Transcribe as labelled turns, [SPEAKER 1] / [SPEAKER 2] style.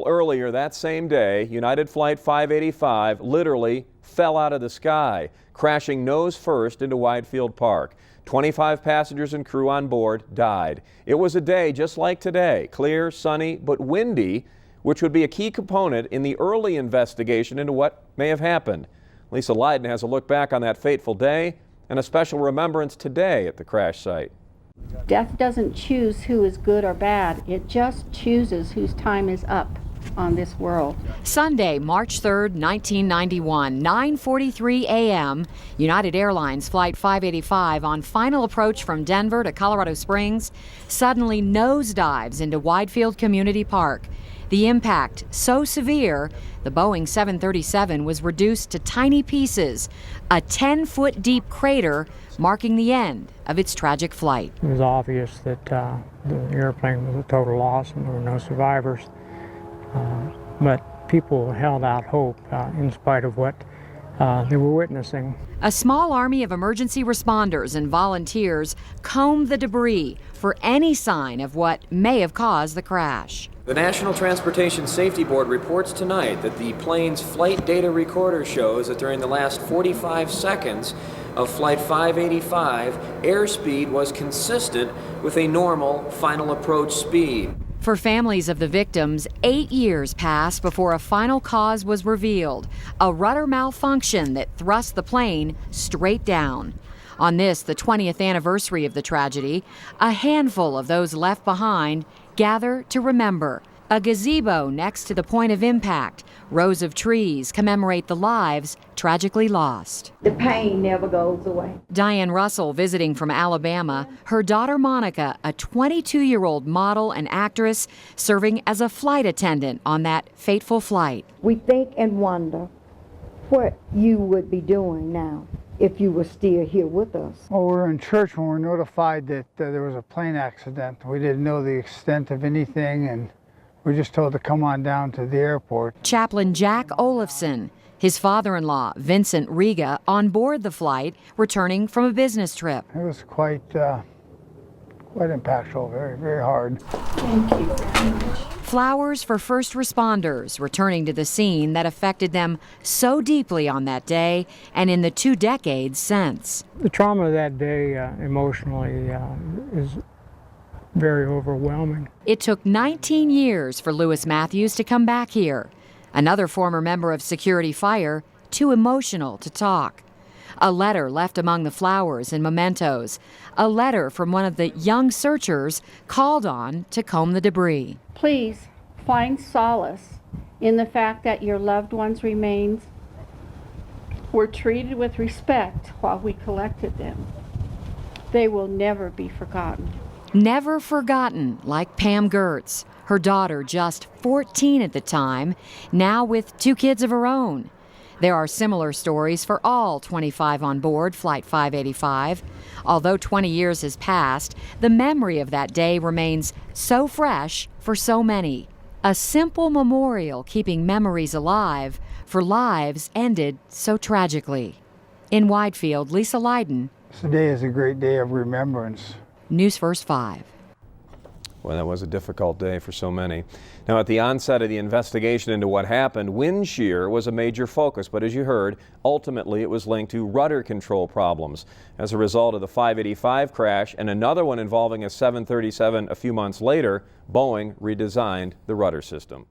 [SPEAKER 1] Earlier that same day, United Flight 585 literally fell out of the sky, crashing nose first into Widefield Park. 25 passengers and crew on board died. It was a day just like today, clear, sunny, but windy, which would be a key component in the early investigation into what may have happened. Lisa Leiden has a look back on that fateful day and a special remembrance today at the crash site.
[SPEAKER 2] Death doesn't choose who is good or bad. It just chooses whose time is up on this world.
[SPEAKER 3] Sunday, March 3rd, 1991, 9:43 a.m., United Airlines Flight 585 on final approach from Denver to Colorado Springs suddenly nosedives into Widefield Community Park. The impact so severe, the Boeing 737 was reduced to tiny pieces, a 10-foot deep crater marking the end of its tragic flight.
[SPEAKER 4] It was obvious that the airplane was a total loss and there were no survivors. But people held out hope in spite of what they were witnessing.
[SPEAKER 3] A small army of emergency responders and volunteers combed the debris for any sign of what may have caused the crash.
[SPEAKER 1] The National Transportation Safety Board reports tonight that the plane's flight data recorder shows that during the last 45 seconds of Flight 585, airspeed was consistent with a normal final approach speed.
[SPEAKER 3] For families of the victims, 8 years passed before a final cause was revealed, a rudder malfunction that thrust the plane straight down. On this, the 20th anniversary of the tragedy, a handful of those left behind gather to remember. A gazebo next to the point of impact, rows of trees commemorate the lives tragically lost.
[SPEAKER 2] The pain never goes away.
[SPEAKER 3] Diane Russell, visiting from Alabama, her daughter Monica, a 22-year-old model and actress, serving as a flight attendant on that fateful flight.
[SPEAKER 2] We think and wonder what you would be doing now if you were still here with us.
[SPEAKER 5] Well, we were in church when we were notified that there was a plane accident. We didn't know the extent of anything, and we were just told to come on down to the airport.
[SPEAKER 3] Chaplain Jack Olafson, his father-in-law, Vincent Riga, on board the flight, returning from a business trip.
[SPEAKER 5] It was quite impactful, very, very hard.
[SPEAKER 2] Thank you very much.
[SPEAKER 3] Flowers for first responders returning to the scene that affected them so deeply on that day and in the 2 decades since.
[SPEAKER 4] The trauma of that day emotionally is very overwhelming.
[SPEAKER 3] It took 19 years for Lewis Matthews to come back here. Another former member of Security Fire, too emotional to talk. A letter left among the flowers and mementos. A letter from one of the young searchers called on to comb the debris.
[SPEAKER 2] Please find solace in the fact that your loved ones' remains were treated with respect while we collected them. They will never be forgotten.
[SPEAKER 3] Never forgotten, like Pam Gertz, her daughter just 14 at the time, now with 2 kids of her own. There are similar stories for all 25 on board Flight 585. Although 20 years has passed, the memory of that day remains so fresh for so many. A simple memorial keeping memories alive for lives ended so tragically. In Widefield, Lisa Leiden.
[SPEAKER 5] Today is a great day of remembrance.
[SPEAKER 3] News First 5.
[SPEAKER 1] Well, that was a difficult day for so many. Now, at the onset of the investigation into what happened, wind shear was a major focus, but as you heard, ultimately it was linked to rudder control problems. As a result of the 585 crash and another one involving a 737 a few months later, Boeing redesigned the rudder system.